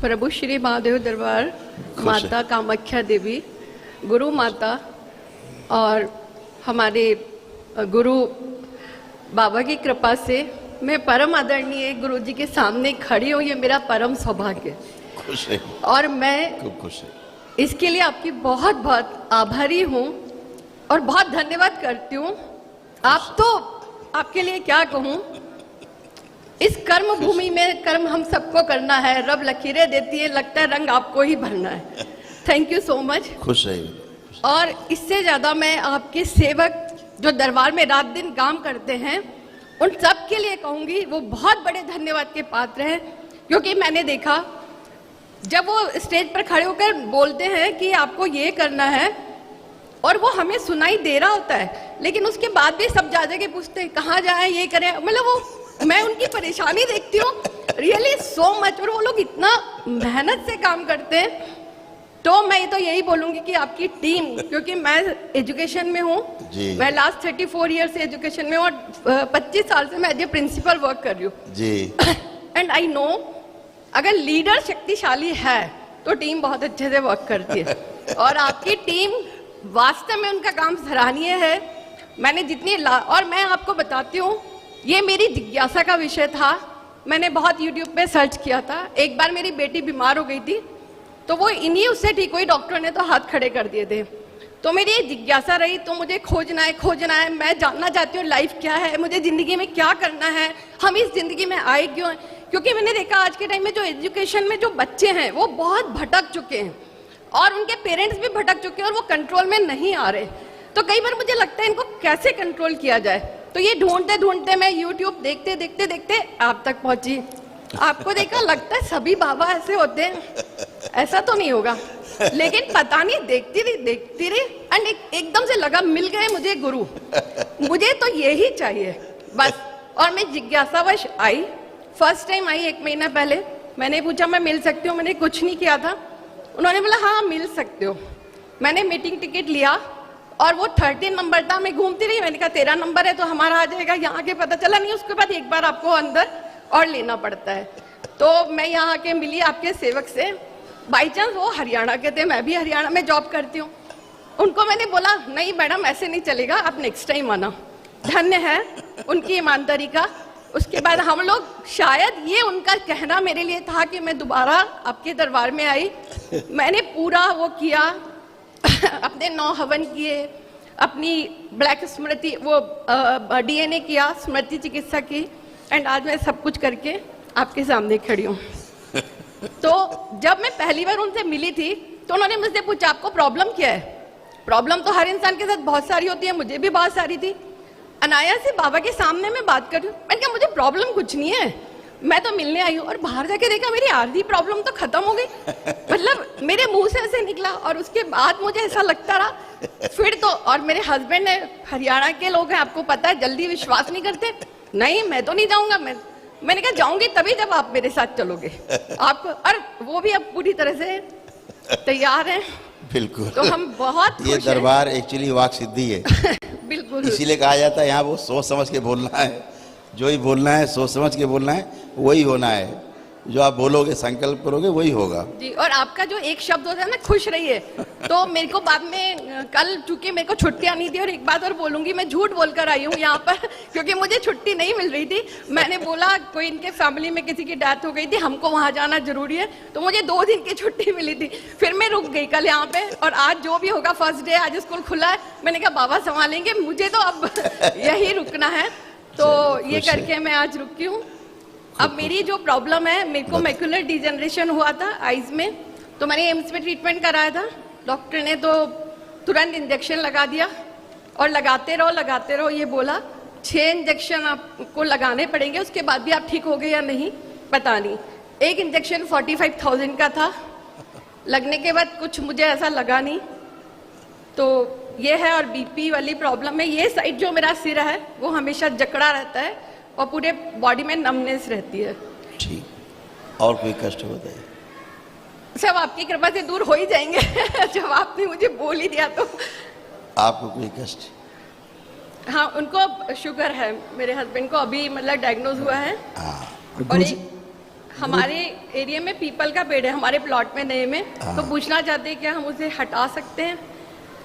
प्रभु श्री महादेव दरबार, माता कामाख्या देवी, गुरु माता और हमारे गुरु बाबा की कृपा से मैं परम आदरणीय गुरु जी के सामने खड़ी हूँ। ये मेरा परम सौभाग्य है। खुश है और मैं खूब खुश है। इसके लिए आपकी बहुत बहुत आभारी हूँ और बहुत धन्यवाद करती हूँ। आप तो आपके लिए क्या कहूँ, इस कर्म भूमि में कर्म हम सबको करना है, रब लकीरें देती है, लगता है रंग आपको ही भरना है। Thank you so much. खुश है। और इससे ज़्यादा मैं आपके सेवक जो दरबार में रात दिन काम करते हैं उन सब के लिए कहूँगी, वो बहुत बड़े धन्यवाद के पात्र हैं। क्योंकि मैंने देखा जब वो स्टेज पर खड़े होकर बोलते हैं कि आपको ये करना है और वो हमें सुनाई दे रहा होता है, लेकिन उसके बाद भी सब जा के पूछते हैं कहाँ जाए, ये करें, मतलब वो मैं उनकी परेशानी देखती हूँ रियली सो मच। और वो लोग इतना मेहनत से काम करते हैं। तो मैं तो यही बोलूंगी कि आपकी टीम, क्योंकि मैं एजुकेशन में हूँ, मैं लास्ट 34 ईयर से एजुकेशन में हूँ और 25 साल से मैं एज ए प्रिंसिपल वर्क कर रही हूँ जी। एंड आई नो अगर लीडर शक्तिशाली है तो टीम बहुत अच्छे से वर्क करती है। और आपकी टीम वास्तव में उनका काम सराहनीय है। मैंने और मैं आपको बताती हूँ, ये मेरी जिज्ञासा का विषय था। मैंने बहुत यूट्यूब पे सर्च किया था। एक बार मेरी बेटी बीमार हो गई थी तो वो इन्हीं उससे ठीक हुई, डॉक्टर ने तो हाथ खड़े कर दिए थे। तो मेरी ये जिज्ञासा रही, तो मुझे खोजना है, मैं जानना चाहती हूँ लाइफ क्या है, मुझे ज़िंदगी में क्या करना है, हम इस ज़िंदगी में आए क्यों हैं। क्योंकि मैंने देखा आज के टाइम में जो एजुकेशन में जो बच्चे हैं वो बहुत भटक चुके हैं और उनके पेरेंट्स भी भटक चुके हैं और वो कंट्रोल में नहीं आ रहे। तो कई बार मुझे लगता है इनको कैसे कंट्रोल किया जाए। तो ये ढूंढते ढूंढते मैं यूट्यूब देखते आप तक पहुंची। आपको देखा, लगता है सभी बाबा ऐसे होते हैं, ऐसा तो नहीं होगा, लेकिन पता नहीं देखती रही एंड एकदम से लगा मिल गए मुझे गुरु, मुझे तो यही चाहिए बस। और मैं जिज्ञासावश आई, फर्स्ट टाइम आई 1 महीना पहले। मैंने पूछा मैं मिल सकती हूँ, मैंने कुछ नहीं किया था। उन्होंने बोला हाँ मिल सकते हो। मैंने मीटिंग टिकट लिया और वो 13 नंबर था। मैं घूमती रही, मैंने कहा 13 नंबर है तो हमारा आ जाएगा। यहाँ के पता चला नहीं, उसके बाद एक बार आपको अंदर और लेना पड़ता है। तो मैं यहाँ आके मिली आपके सेवक से, बाई चांस वो हरियाणा के थे, मैं भी हरियाणा में जॉब करती हूँ। उनको मैंने बोला नहीं मैडम ऐसे नहीं चलेगा, आप नेक्स्ट टाइम आना। धन्य है उनकी ईमानदारी का। उसके बाद हम लोग, शायद ये उनका कहना मेरे लिए था कि मैं दोबारा आपके दरबार में आई। मैंने पूरा वो किया, अपने 9 हवन किए, अपनी ब्लैक स्मृति वो DNA किया, स्मृति चिकित्सा की, एंड आज मैं सब कुछ करके आपके सामने खड़ी हूँ। तो जब मैं पहली बार उनसे मिली थी तो उन्होंने मुझसे पूछा आपको प्रॉब्लम क्या है। प्रॉब्लम तो हर इंसान के साथ बहुत सारी होती है, मुझे भी बहुत सारी थी। अनायास से बाबा के सामने मैं बात कर रही हूँ। मैंने कहा मुझे प्रॉब्लम कुछ नहीं है, मैं तो मिलने आई हूँ। और बाहर जाके देखा मेरी आधी प्रॉब्लम तो खत्म हो गई, मतलब मेरे मुंह से ऐसे निकला। और उसके बाद मुझे ऐसा लगता रहा फिर तो, और मेरे हस्बैंड है, हरियाणा के लोग हैं, आपको पता है, जल्दी विश्वास नहीं करते। नहीं मैं तो नहीं जाऊंगा। मैंने कहा जाऊंगी तभी जब आप मेरे साथ चलोगे। आपको, और वो भी अब पूरी तरह से तैयार हैं। बिल्कुल। तो हम बहुत ये दरबार एक्चुअली वाक सिद्धि है। बिल्कुल, इसीलिए कहा जाता है यहाँ वो सोच समझ के बोलना है, जो ही बोलना है सोच समझ के बोलना है, वही होना है। जो आप बोलोगे, संकल्प करोगे, वही होगा जी। और आपका जो एक शब्द होता है ना, खुश रहिए, तो मेरे को बाद में कल चूंकि मेरे को छुट्टियां नहीं थी, और एक बात और बोलूंगी, मैं झूठ बोलकर आई हूँ यहाँ पर क्योंकि मुझे छुट्टी नहीं मिल रही थी। मैंने बोला कोई इनके फैमिली में किसी की डेथ हो गई थी, हमको वहाँ जाना जरूरी है, तो मुझे 2 दिन की छुट्टी मिली थी। फिर मैं रुक गई कल यहाँ पे, और आज जो भी होगा, फर्स्ट डे, आज स्कूल खुला है, मैंने कहा बाबा संभालेंगे, मुझे तो अब यही रुकना है। तो ये करके मैं आज रुकी हूँ। अब मेरी जो प्रॉब्लम है, मेरे को मैकुलर डिजेनरेशन हुआ था आईज में, तो मैंने एम्स में ट्रीटमेंट कराया था। डॉक्टर ने तो तुरंत इंजेक्शन लगा दिया और लगाते रहो ये बोला। 6 इंजेक्शन आपको लगाने पड़ेंगे, उसके बाद भी आप ठीक हो गए या नहीं पता नहीं। एक इंजेक्शन 45,000 का था, लगने के बाद कुछ मुझे ऐसा लगा नहीं। तो ये है, और BP वाली प्रॉब्लम है। ये साइड जो मेरा सिर है वो हमेशा जकड़ा रहता है और पूरे बॉडी में नमनेस रहती है। ठीक। और कोई कष्ट होता है? सब आपकी कृपा से दूर हो ही जाएंगे जब आपने मुझे बोल ही दिया तो। आपको कोई कष्ट? हाँ, उनको शुगर है, मेरे हस्बैंड को अभी मतलब डायग्नोज हुआ है। हाँ। और एक, हमारे एरिया में पीपल का पेड़ है, हमारे प्लॉट में नए में, तो पूछना चाहते हैं क्या हम उसे हटा सकते हैं?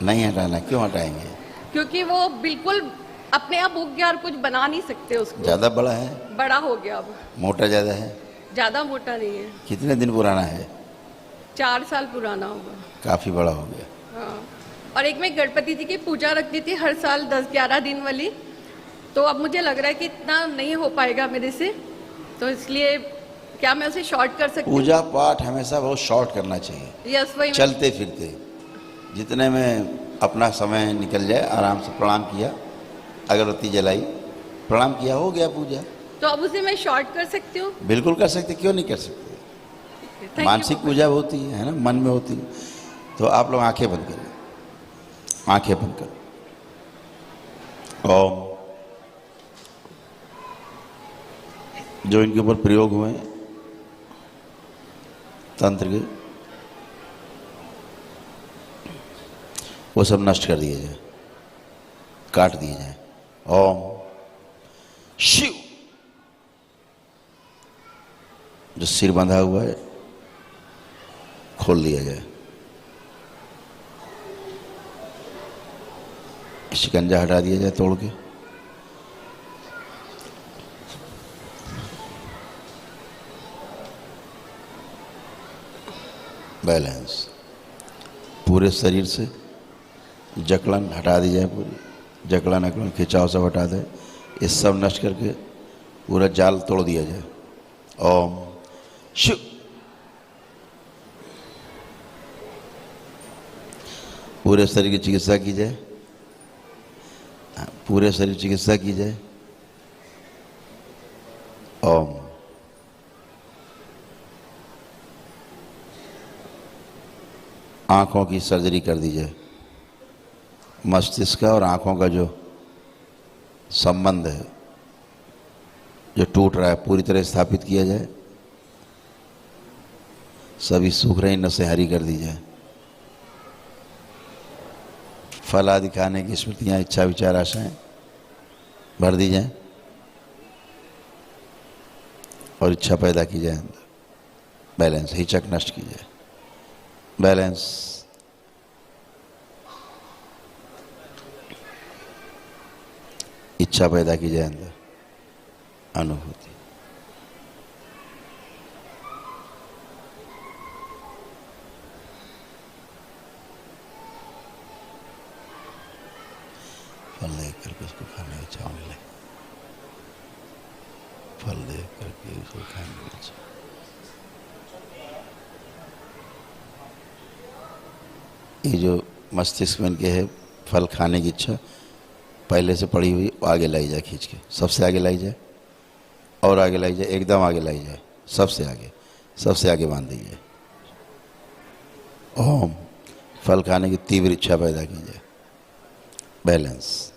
नहीं हटाना, क्यों हटाएंगे? क्योंकि वो बिल्कुल अपने आप उग गया और कुछ बना नहीं सकते उसको। ज़्यादा बड़ा है? बड़ा हो गया अब। मोटा ज़्यादा है? ज़्यादा मोटा नहीं है। कितने दिन पुराना है? 4 साल पुराना होगा। काफ़ी बड़ा हो गया। हाँ। और एक मैं गणपति जी की पूजा रखती थी हर साल 10-11 दिन वाली, तो अब मुझे लग रहा है कि इतना नहीं हो पाएगा मेरे से, तो इसलिए क्या मैं उसे शॉर्ट कर सकती हूँ? पूजा पाठ हमेशा बहुत शॉर्ट करना चाहिए। यस, वही चलते फिरते जितने में अपना समय निकल जाए, आराम से प्रणाम किया, अगरबत्ती जलाई, प्रणाम किया, हो गया पूजा। तो अब उसे मैं शॉर्ट कर सकती हूँ? बिल्कुल कर सकते, क्यों नहीं कर सकते? Thank मानसिक you। पूजा होती है ना, मन में होती है। तो आप लोग आंखें बंद करें, आंखें बंद करो। ओम। जो इनके ऊपर प्रयोग हुए हैं तंत्र के, वो सब नष्ट कर दिए जाए, काट दिए जाए। ओम शिव। जो सिर बंधा हुआ है खोल दिया जाए, शिकंजा हटा दिया जाए तोड़ के। बैलेंस। पूरे शरीर से जकड़न हटा दी जाए, पूरी जकड़न अकड़न खिंचाव सब हटा दे, ये सब नष्ट करके पूरा जाल तोड़ दिया जाए। ओम शिव। पूरे शरीर की चिकित्सा की जाए, पूरे शरीर चिकित्सा की जाए। ओम। आँखों की सर्जरी कर दी जाए, मस्तिष्क और आँखों का जो संबंध है जो टूट रहा है पूरी तरह स्थापित किया जाए। सभी सूख रही नसें हरी कर दी जाए। फल आदि खाने की स्मृतियाँ, इच्छा, विचार, आशाएं भर दी जाए और इच्छा पैदा की जाए अंदर। बैलेंस, हिचक नष्ट की जाए। बैलेंस। इच्छा पैदा की जाए अंदर। अनुभूति। फल देख करके उसको खाने की इच्छा होने लगे। फल देख करके उसको खाने की इच्छा। ये जो मस्तिष्क में इनके है फल खाने की इच्छा पहले से पड़ी हुई, आगे लाई जाए, खींच के सबसे आगे लाई जाए और आगे लाई जाए, एकदम आगे लाई जाए, सबसे आगे बांध दी जाए। ओम। फल खाने की तीव्र इच्छा पैदा की जाए। बैलेंस।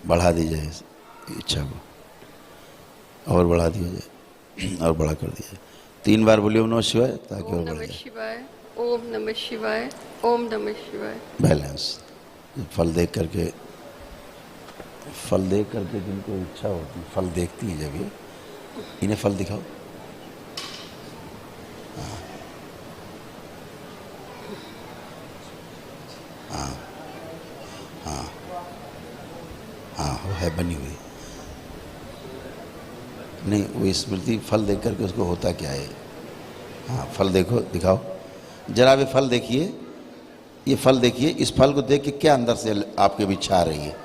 बढ़ा दी जाए इच्छा को और बढ़ा दिया जाए और बड़ा कर दिया जाए। 3 बार बोलिए ओम नमः शिवाय, ताकि और बढ़ जाए। ओम नमः शिवाय, ओम नमः शिवाय। बैलेंस। फल देख करके जिनको इच्छा होती, फल देखती है जब ये, इन्हें फल दिखाओ। हाँ, वो है बनी हुई। नहीं, वो स्मृति फल देख करके उसको होता क्या है। हाँ, फल देखो, दिखाओ जरा। वे फल देखिए, ये फल देखिए, इस फल को देख के क्या अंदर से आपके विचार आ रही है?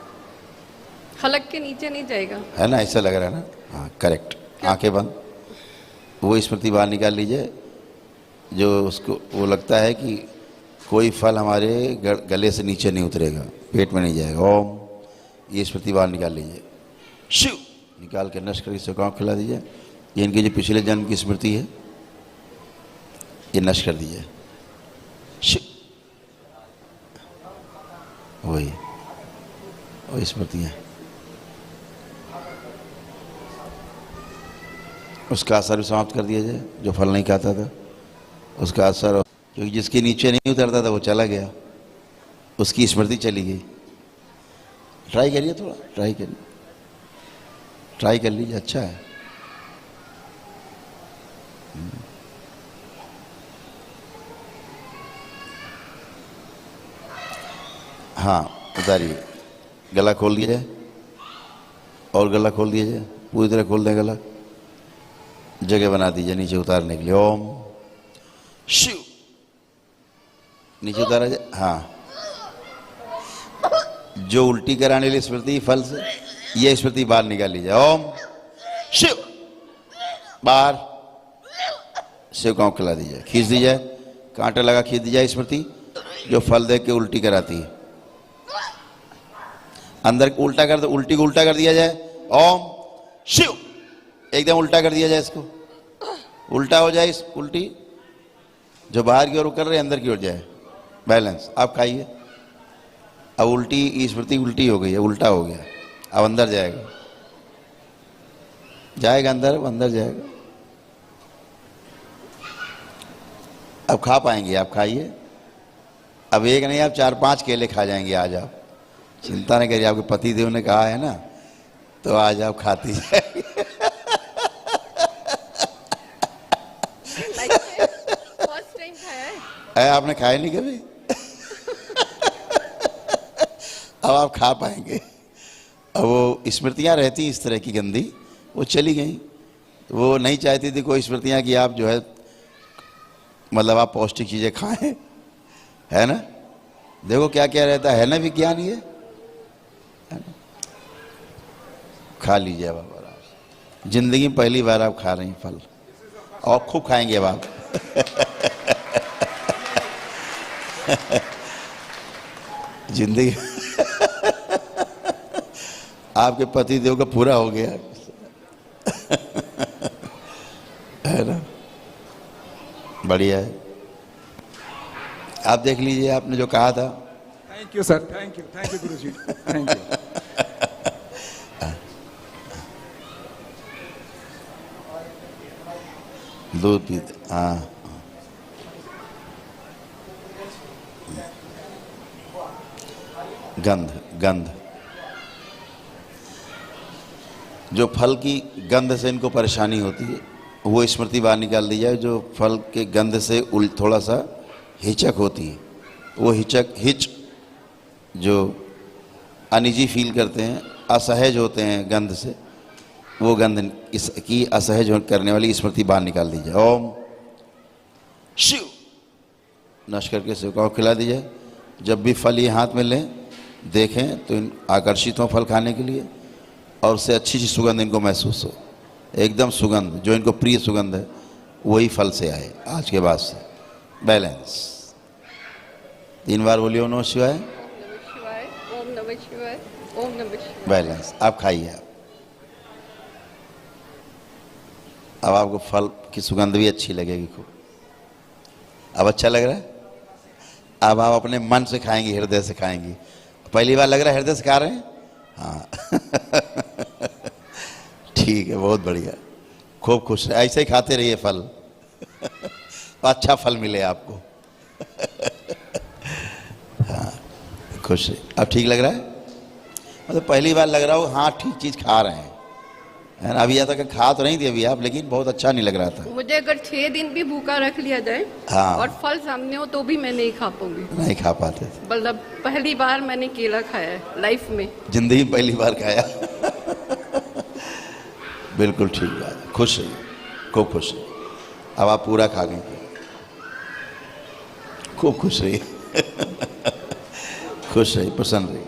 हलक के नीचे नहीं जाएगा, है ना? ऐसा लग रहा है ना? हाँ, करेक्ट। आंखें बंद, वो स्मृति बाहर निकाल लीजिए जो उसको वो लगता है कि कोई फल हमारे गले से नीचे नहीं उतरेगा, पेट में नहीं जाएगा। ओम। ये स्मृति बाहर निकाल लीजिए। शिव। निकाल के नष्ट करके इसे गाँव खिला दीजिए। ये इनके जो पिछले जन्म की स्मृति है ये नष्ट कर दीजिए। शिव। वही स्मृतियाँ, उसका असर भी समाप्त कर दिया जाए। जो फल नहीं खाता था उसका असर, क्योंकि जिसके नीचे नहीं उतरता था वो चला गया, उसकी स्मृति चली गई। ट्राई करिए, थोड़ा ट्राई कर लीजिए, अच्छा है। हाँ उतारिए, गला खोल दिया जाए और गला खोल दिया जाए, पूरी तरह खोल दें गला, जगह बना दीजिए नीचे उतारने के लिए। ओम शिव, नीचे उतारा जाए। हाँ, जो उल्टी कराने वाली स्मृति फल से, ये स्मृति बाहर निकाल लीजिए। ओम शिव, बाहर शिव कांव खिला दीजिए, खींच दी जाए, कांटा लगा खींच दी जाए स्मृति जो फल दे के उल्टी कराती है। अंदर उल्टा कर दो, उल्टी को उल्टा कर दिया जाए। ओम शिव, एकदम उल्टा कर दिया जाए, इसको उल्टा हो जाए, इस उल्टी जो बाहर की ओर कर रहे अंदर की ओर जाए, बैलेंस। आप खाइए, अब उल्टी स्मृति उल्टी हो गई है, उल्टा हो गया, अब अंदर जाएगा, जाएगा अंदर, अंदर जाएगा। अब खा पाएंगे, आप खाइए। अब एक नहीं, आप 4-5 केले खा जाएंगे आज। आप चिंता नहीं करिए, आपके पति देव ने कहा है ना, तो आज आप खाती जाएंगे। फर्स्ट टाइम खाया है। आपने खाया नहीं कभी? अब आप खा पाएंगे। अब वो स्मृतियाँ रहती इस तरह की गंदी, वो चली गई। वो नहीं चाहती थी कोई स्मृतियाँ कि आप जो है मतलब आप पौष्टिक चीज़ें खाएं, है ना। देखो क्या क्या रहता है ना, विज्ञान ये है ना? खा लीजिए अब आप, जिंदगी में पहली बार आप खा रही हैं फल, और खूब खाएंगे अब आप। जिंदगी आपके पति देव का पूरा हो गया, है ना। बढ़िया है, आप देख लीजिए आपने जो कहा था। Thank you sir, thank you Guruji, thank you. दूध पीते, हाँ गंध, गंध जो फल की गंध से इनको परेशानी होती है, वो स्मृति बाहर निकाल दी जाए। जो फल के गंध से थोड़ा सा हिचक होती है, वो हिच जो अनिजी फील करते हैं, असहज होते हैं गंध से, वो गंध इसकी असहज करने वाली स्मृति बाहर निकाल दी जाए। ओम शिव, नष्ट करके शिव को खिला दी जाए। जब भी फल ये हाथ में लें, देखें तो इन आकर्षित हों फल खाने के लिए, और उससे अच्छी सी सुगंध इनको महसूस हो, एकदम सुगंध जो इनको प्रिय सुगंध है वही फल से आए आज के बाद से। बैलेंस 3 बार बोलिए ओम नमः शिवाय, ओम नमः शिवाय, ओम नमः शिवाय। बैलेंस। आप खाइए। अब आपको फल की सुगंध भी अच्छी लगेगी खूब। अब अच्छा लग रहा है? अब आप अपने मन से खाएंगे, हृदय से खाएंगी। पहली बार लग रहा है हृदय से खा रहे हैं? हाँ। ठीक है, बहुत बढ़िया, खूब खुश रहे, ऐसे ही खाते रहिए फल। तो अच्छा फल मिले आपको। हाँ, खुश है। अब ठीक लग रहा है? मतलब पहली बार लग रहा हो, हाँ ठीक चीज़ खा रहे हैं, है ना। अभी यहाँ तक खा तो नहीं थी अभी आप, लेकिन बहुत अच्छा नहीं लग रहा था। मुझे अगर 6 दिन भी भूखा रख लिया जाए, हाँ, और फल सामने हो तो भी मैं नहीं खा पाऊंगी। नहीं खा पाते थे। मतलब पहली बार मैंने केला खाया है लाइफ में, जिंदगी में पहली बार खाया। बिल्कुल ठीक बात है, खुश रहिए, खूब खुश रहिए। अब आप पूरा खा गए, खूब खुश रहिए। खुश रहिए, प्रसन्न रहिए।